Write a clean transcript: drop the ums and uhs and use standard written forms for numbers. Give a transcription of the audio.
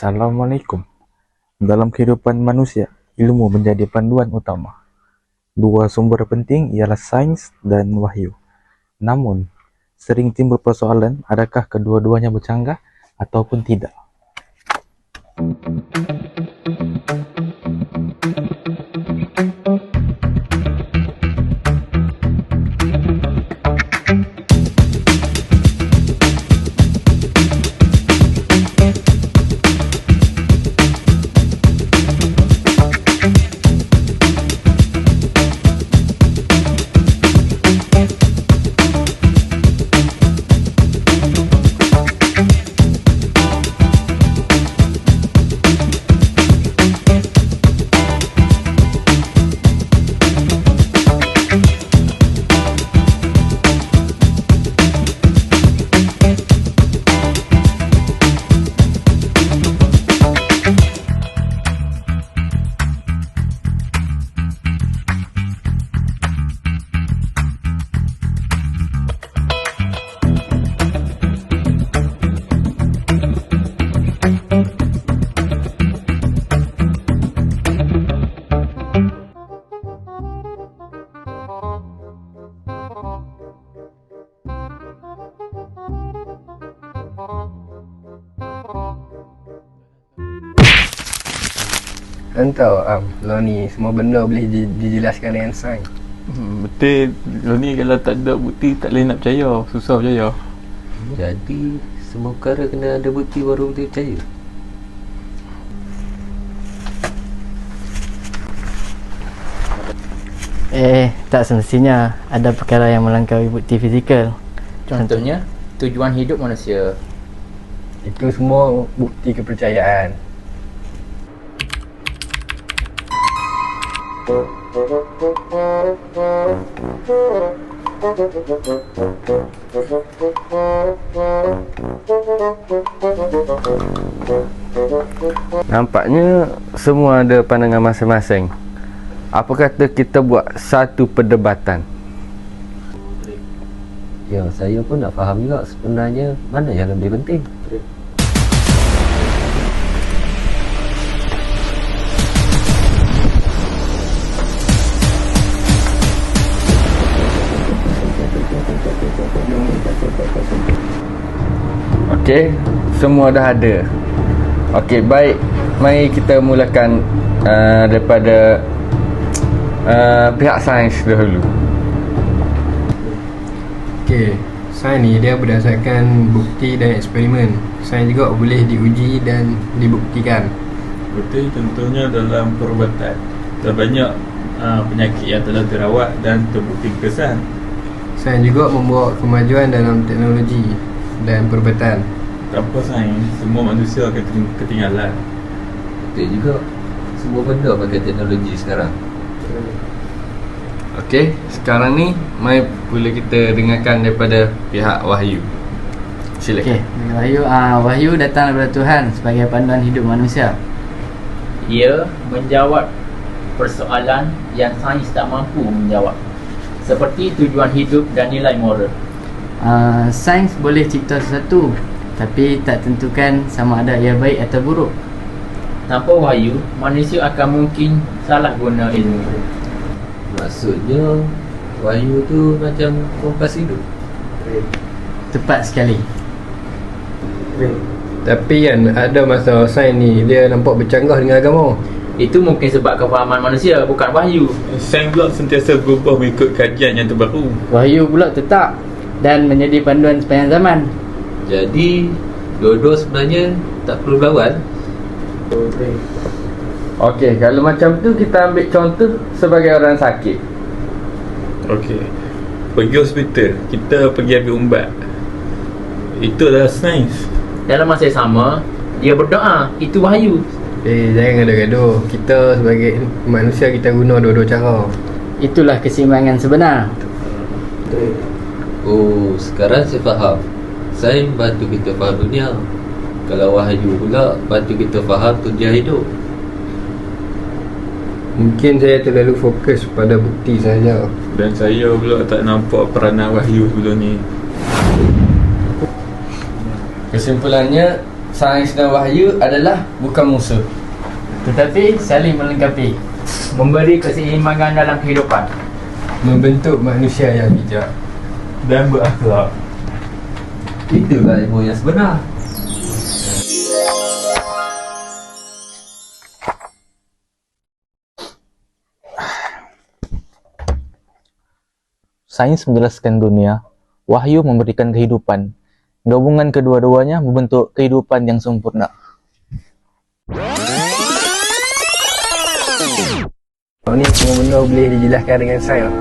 Assalamualaikum. Dalam kehidupan manusia, ilmu menjadi panduan utama. Dua sumber penting ialah sains dan wahyu. Namun, sering timbul persoalan adakah kedua-duanya bercanggah ataupun tidak. Tahu lo ni semua benda boleh dijelaskan dengan sains. Betul. Lo ni kalau tak ada bukti tak boleh nak percaya. Susah percaya. Jadi semua perkara kena ada bukti baru boleh percaya. Tak semestinya ada perkara yang melangkaui bukti fizikal. Contohnya, tujuan hidup manusia. Itu semua bukti kepercayaan. Nampaknya semua ada pandangan masing-masing. Apa kata kita buat satu perdebatan? Ya, saya pun nak faham juga sebenarnya mana yang lebih penting. Okey, semua dah ada. Okey, baik. Mari kita mulakan daripada pihak sains dahulu. Okey, sains ni dia berdasarkan bukti dan eksperimen. Sains juga boleh diuji dan dibuktikan. Betul, contohnya dalam perubatan. Ada banyak penyakit yang telah dirawat dan terbukti kesan. Sains juga membawa kemajuan dalam teknologi dan perubatan. Tanpa sains, semua manusia akan ketinggalan. Betul juga. Semua benda pakai teknologi sekarang. Okey, sekarang ni mari pula kita dengarkan daripada pihak Wahyu. Silakan. Wahyu datang daripada Tuhan sebagai panduan hidup manusia. Ia menjawab persoalan yang sains tak mampu menjawab, seperti tujuan hidup dan nilai moral. Sains boleh cipta sesuatu, tapi tak tentukan sama ada ia baik atau buruk. Tanpa wahyu, manusia akan mungkin salah guna ilmu. Maksudnya Wahyu tu macam kompas hidup. Tepat sekali. Tapi kan ada masa sains ni dia nampak bercanggah dengan agama. Itu mungkin sebab kefahaman manusia, bukan wahyu. Sains pula sentiasa berubah mengikut kajian yang terbaru. Wahyu pula tetap dan menjadi panduan sepanjang zaman. Jadi dua-dua sebenarnya tak perlu berlawan. Okey, kalau macam tu kita ambil contoh sebagai orang sakit. Okey, pergi hospital, kita pergi ambil ubat. Itu adalah sains. Dalam masa yang sama, dia berdoa. Itu wahyu. Jangan gaduh-gaduh. Kita sebagai manusia kita guna dua-dua cara. Itulah keseimbangan sebenar. Oh, sekarang saya faham. Sains bantu kita faham dunia. Kalau wahyu pula bantu kita faham tujuan hidup. Mungkin saya terlalu fokus pada bukti saja. Dan saya pula tak nampak peranan wahyu sebelum ni. Kesimpulannya, Sains dan wahyu adalah bukan musuh, tetapi saling melengkapi. Memberi keseimbangan dalam kehidupan. Membentuk manusia yang bijak. Dan berakhlak. Itulah ilmu yang sebenar. Sains menjelaskan dunia, wahyu memberikan kehidupan. Gabungan kedua-duanya membentuk kehidupan yang sempurna. Ni semua benda boleh dijelaskan dengan sains.